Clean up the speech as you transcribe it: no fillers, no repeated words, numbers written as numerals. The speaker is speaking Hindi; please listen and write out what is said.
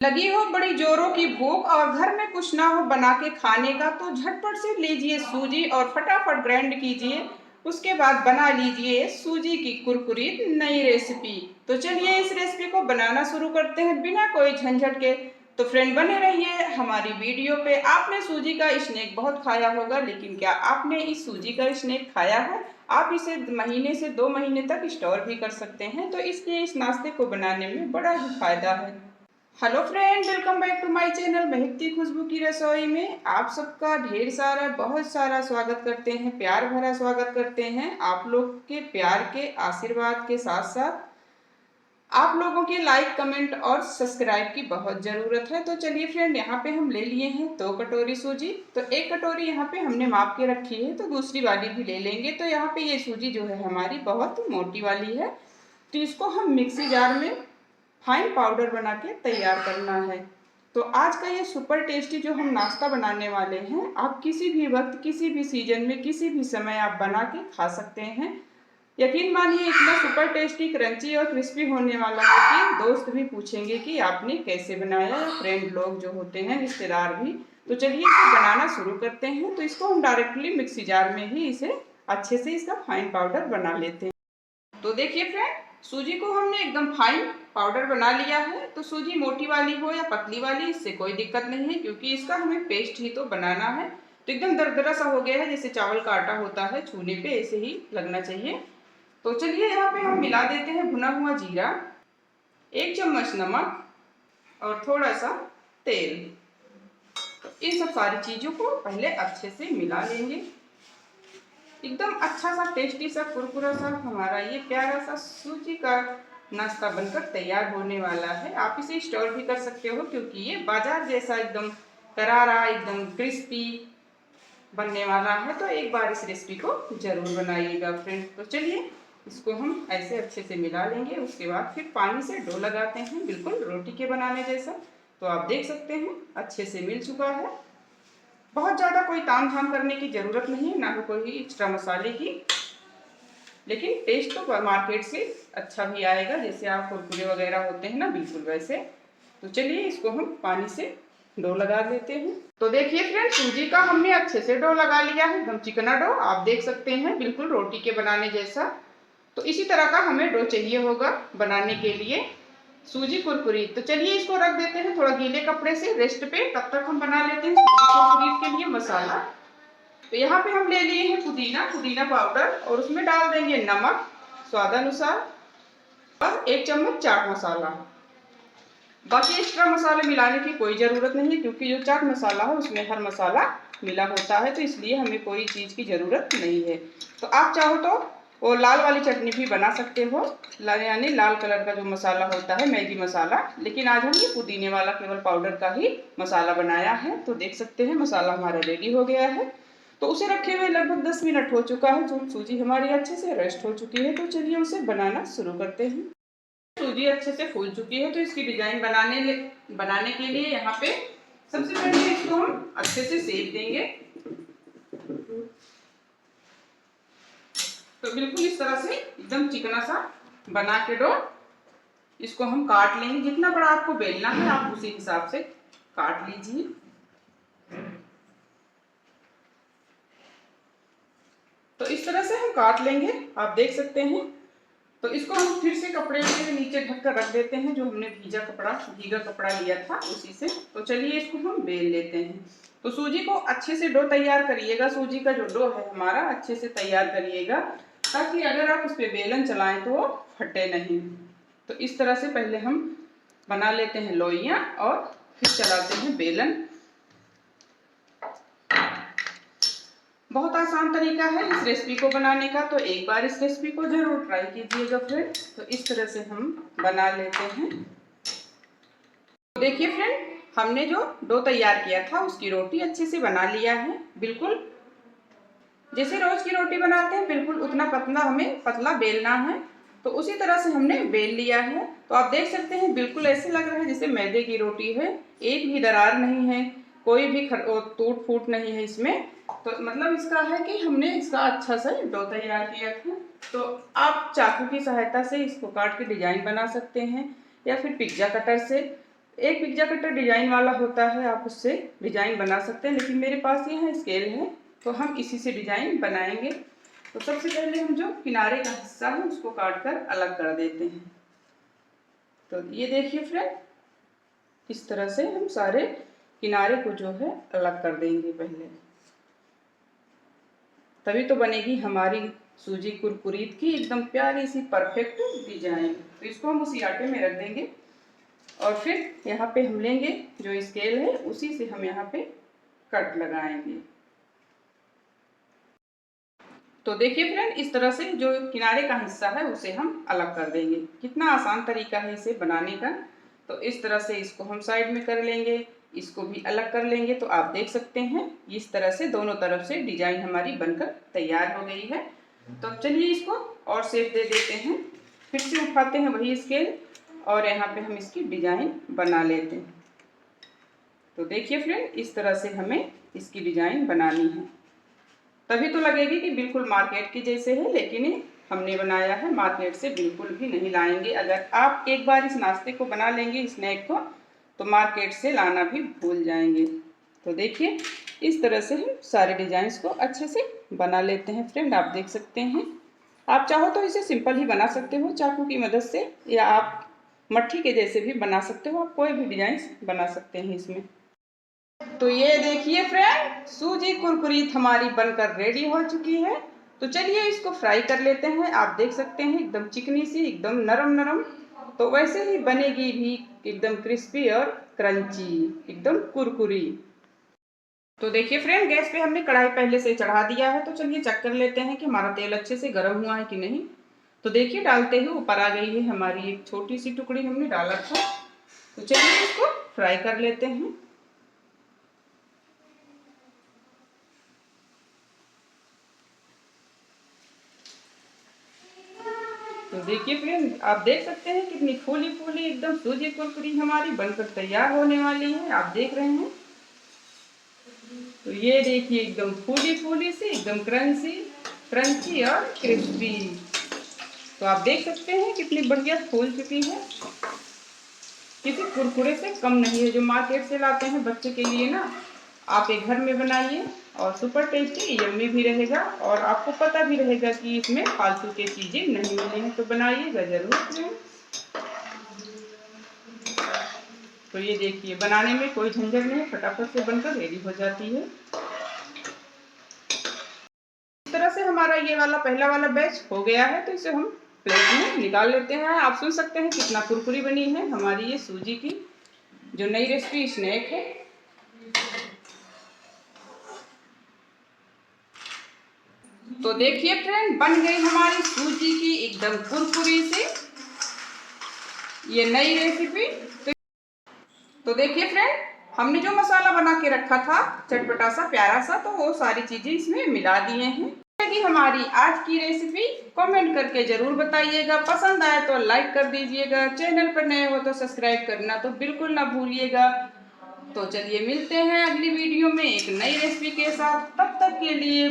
लगी हो बड़ी जोरों की भूख और घर में कुछ ना हो बना के खाने का, तो झटपट से लीजिए सूजी और फटाफट ग्राइंड कीजिए। उसके बाद बना लीजिए सूजी की कुरकुरी नई रेसिपी। तो चलिए इस रेसिपी को बनाना शुरू करते हैं बिना कोई झंझट के। तो फ्रेंड बने रहिए हमारी वीडियो पे। आपने सूजी का स्नैक बहुत खाया होगा, लेकिन क्या आपने इस सूजी का स्नैक खाया है? आप इसे महीने से 2 महीने तक स्टोर भी कर सकते हैं, तो इसलिए इस नाश्ते को बनाने में बड़ा ही फायदा है। Hello friend, welcome back to my channel महकती खुशबू की रसोई में आप सबका ढेर सारा बहुत सारा स्वागत करते हैं, प्यार भरा स्वागत करते हैं। आप लोग के प्यार के आशीर्वाद के साथ साथ आप लोगों के लाइक कमेंट और सब्सक्राइब की बहुत ज़रूरत है। तो चलिए फ्रेंड, यहाँ पे हम ले लिए हैं 2 कटोरी सूजी। तो 1 कटोरी यहाँ पे हमने माप के रखी है, तो दूसरी वाली भी ले लेंगे। तो यहाँ पे ये सूजी जो है हमारी बहुत मोटी वाली है, तो इसको हम मिक्सी जार में फाइन पाउडर बना के तैयार करना है। तो आज का ये सुपर टेस्टी जो हम नाश्ता बनाने वाले हैं, आप किसी भी वक्त किसी भी सीजन में किसी भी समय आप बना के खा सकते हैं। यकीन मानिए इतना सुपर टेस्टी क्रंची और क्रिस्पी होने वाला है कि दोस्त भी पूछेंगे कि आपने कैसे बनाया, या फ्रेंड लोग जो होते हैं रिश्तेदार भी। तो चलिए इसे बनाना शुरू करते हैं। तो इसको हम डायरेक्टली मिक्सी जार में ही इसे अच्छे से इसका फाइन पाउडर बना लेते हैं। तो देखिए फ्रेंड, सूजी को हमने एकदम फाइन पाउडर बना लिया है। तो सूजी मोटी वाली हो या पतली वाली, इससे कोई दिक्कत नहीं है, क्योंकि इसका हमें पेस्ट ही तो बनाना है। तो एकदम दरदरा सा हो गया है, जैसे चावल का आटा होता है, छूने पे ऐसे ही लगना चाहिए। तो चलिए यहाँ पे हम मिला देते हैं भुना हुआ जीरा, 1 चम्मच नमक और थोड़ा सा तेल। तो इन सब सारी चीज़ों को पहले अच्छे से मिला लेंगे। एकदम अच्छा सा टेस्टी सा कुरकुरा सा हमारा ये प्यारा सा सूजी का नाश्ता बनकर तैयार होने वाला है। आप इसे स्टोर भी कर सकते हो, क्योंकि ये बाजार जैसा एकदम करारा एकदम क्रिस्पी बनने वाला है। तो एक बार इस रेसिपी को जरूर बनाइएगा फ्रेंड। तो चलिए इसको हम ऐसे अच्छे से मिला लेंगे। उसके बाद फिर पानी से डो लगाते हैं, बिल्कुल रोटी के बनाने जैसा। तो आप देख सकते हैं अच्छे से मिल चुका है। बहुत ज़्यादा कोई ताम झाम करने की ज़रूरत नहीं है, ना ही कोई एक्स्ट्रा मसाले की, लेकिन टेस्ट तो मार्केट से अच्छा भी आएगा, जैसे आप कुरकुरे वगैरह होते हैं ना, बिल्कुल वैसे। तो चलिए इसको हम पानी से डो लगा लेते हैं। तो देखिए फ्रेंड, सूजी का हमने अच्छे से डो लगा लिया है, एकदम चिकना डो आप देख सकते हैं, बिल्कुल रोटी के बनाने जैसा। तो इसी तरह का हमें डो चाहिए होगा बनाने के लिए सूजी कुरकुरी। तो चलिए इसको रख देते हैं थोड़ा गीले कपड़े से रेस्ट पे। तब तक हम बना लेते हैं सूजी कुरकुरी के लिए मसाला। तो यहाँ पे हम ले लिए हैं पुदीना पाउडर, और उसमें डाल देंगे नमक स्वादानुसार और 1 चम्मच चाट मसाला। बाकी एक्स्ट्रा मसाले मिलाने की कोई ज़रूरत नहीं है, क्योंकि जो चाट मसाला है उसमें हर मसाला मिला होता है, तो इसलिए हमें कोई चीज़ की ज़रूरत नहीं है। तो आप चाहो तो वो लाल वाली चटनी भी बना सकते हो, यानी लाल कलर का जो मसाला होता है मैगी मसाला। लेकिन आज हम ये पुदीने वाला केवल पाउडर का ही मसाला बनाया है। तो देख सकते हैं मसाला हमारा रेडी हो गया है। तो उसे रखे हुए लगभग 10 मिनट हो चुका है, जो सूजी हमारी अच्छे से रेस्ट हो चुकी है। तो चलिए उसे बनाना शुरू करते हैं। सूजी अच्छे से फूल चुकी है, तो इसकी डिजाइन बनाने के लिए यहाँ पे सबसे पहले इसको हम अच्छे से सेक देंगे। तो बिल्कुल इस तरह से एकदम चिकना सा बना के डो इसको हम काट लेंगे। जितना बड़ा आपको बेलना है आप उसी हिसाब से काट लीजिए। तो इस तरह से हम काट लेंगे, आप देख सकते हैं। तो इसको हम फिर से कपड़े के नीचे ढक कर रख देते हैं, जो हमने भीगा कपड़ा लिया था उसी से। तो चलिए इसको हम बेल लेते हैं। तो सूजी को अच्छे से डो तैयार करिएगा, सूजी का जो डो है हमारा अच्छे से तैयार करिएगा, ताकि अगर आप उस पर बेलन चलाएं तो वो फटे नहीं। तो इस तरह से पहले हम बना लेते हैं लोइयाँ और फिर चलाते हैं बेलन। बहुत आसान तरीका है इस रेसिपी को बनाने का, तो एक बार इस रेसिपी को जरूर ट्राई कीजिएगा फ्रेंड। तो इस तरह से हम बना लेते हैं। तो देखिए फ्रेंड, हमने जो डो तैयार किया था उसकी रोटी अच्छे से बना लिया है, बिल्कुल जैसे रोज की रोटी बनाते हैं, बिल्कुल उतना पतला हमें पतला बेलना है। तो उसी तरह से हमने बेल लिया है। तो आप देख सकते हैं बिल्कुल ऐसे लग रहा है जैसे मैदे की रोटी है, एक भी दरार नहीं है, कोई भी टूट फूट नहीं है इसमें। तो मतलब इसका है कि हमने इसका अच्छा सा डो तैयार किया था। तो आप चाकू की सहायता से इसको काट के डिजाइन बना सकते हैं, या फिर पिज्जा कटर से एक पिज्जा कटर डिजाइन वाला होता है, आप उससे डिजाइन बना सकते हैं, लेकिन मेरे पास यहाँ स्केल है तो हम इसी से डिजाइन बनाएंगे। तो सबसे पहले हम जो किनारे का हिस्सा है उसको काट कर अलग कर देते हैं। तो ये देखिए फ्रेंड, इस तरह से हम सारे किनारे को जो है अलग कर देंगे पहले, तभी तो बनेगी हमारी सूजी कुरकुरीत की एकदम प्यारी सी परफेक्ट डिजाइन। तो इसको हम उसी आटे में रख देंगे और फिर यहाँ पे हम लेंगे जो स्केल है, उसी से हम यहाँ पे कट लगाएंगे। तो देखिए फ्रेंड, इस तरह से जो किनारे का हिस्सा है उसे हम अलग कर देंगे। कितना आसान तरीका है इसे बनाने का। तो इस तरह से इसको हम साइड में कर लेंगे, इसको भी अलग कर लेंगे। तो आप देख सकते हैं इस तरह से दोनों तरफ से डिजाइन हमारी बनकर तैयार हो गई है। तो अब चलिए इसको और शेप दे देते हैं। फिर से उठाते हैं वही स्केल और यहाँ पे हम इसकी डिजाइन बना लेते हैं। तो देखिए फ्रेंड, इस तरह से हमें इसकी डिजाइन बनानी है, तभी तो लगेगी कि बिल्कुल मार्केट की जैसे है, लेकिन हमने बनाया है मार्केट से बिल्कुल भी नहीं लाएंगे। अगर आप एक बार इस नाश्ते को बना लेंगे, स्नैक को, तो मार्केट से लाना भी भूल जाएंगे। तो देखिए इस तरह से हम सारे डिजाइंस को अच्छे से बना लेते हैं फ्रेंड। आप देख सकते हैं, आप चाहो तो इसे सिंपल ही बना सकते हो चाकू की मदद से, या आप मट्ठी के जैसे भी बना सकते हो। आप कोई भी डिजाइन बना सकते हैं इसमें। तो ये देखिए फ्रेंड, सूजी कुरकुरीत हमारी बनकर रेडी हो चुकी है। तो चलिए इसको फ्राई कर लेते हैं। आप देख सकते हैं एकदम चिकनी सी, एकदम नरम नरम। तो वैसे ही बनेगी भी एकदम क्रिस्पी और क्रंची, एकदम कुरकुरी। तो देखिए फ्रेंड, गैस पे हमने कढ़ाई पहले से चढ़ा दिया है। तो चलिए चेक कर लेते हैं कि हमारा तेल अच्छे से गर्म हुआ है कि नहीं। तो देखिए डालते ही ऊपर आ गई है हमारी एक छोटी सी टुकड़ी हमने डाला था। तो चलिए इसको फ्राई कर लेते हैं। तो देखिए फ्रेंड, आप देख सकते हैं कितनी फूली फूली एकदम सूजी कुरकुरी हमारी बनकर तैयार होने वाली है। आप देख रहे हैं, तो ये देखिए एकदम फूली फूली सी, एकदम क्रंची क्रंची और क्रिस्पी। तो आप देख सकते हैं कितनी बढ़िया फूल चुकी है, किसी कुरकुरे से कम नहीं है। जो मार्केट से लाते हैं बच्चे के लिए ना, आप एक घर में बनाइए और सुपर टेस्टी यम्मी भी रहेगा, और आपको पता भी रहेगा कि इसमें फालतू की चीजें नहीं मिली हैं। तो बनाइएगा जरूर। तो ये देखिए, बनाने में कोई झंझट नहीं, फटाफट से बनकर रेडी हो जाती है। इस तरह से हमारा ये वाला पहला वाला बैच हो गया है। तो इसे हम प्लेट में निकाल लेते हैं। आप सुन सकते हैं कितना कुरकुरी बनी है हमारी ये सूजी की जो नई रेसिपी स्नैक है। तो देखिए फ्रेंड, बन गई हमारी सूजी की एकदम कुरकुरी से ये नई रेसिपी। तो देखिए फ्रेंड, हमने जो मसाला बना के रखा था चटपटा सा प्यारा सा, तो वो सारी चीजें इसमें मिला दिए हैं। यदि हमारी आज की रेसिपी कमेंट करके जरूर बताइएगा। पसंद आए तो लाइक कर दीजिएगा। चैनल पर नए हो तो सब्सक्राइब करना तो बिल्कुल ना भूलिएगा। तो चलिए मिलते हैं अगली वीडियो में एक नई रेसिपी के साथ। तब तक के लिए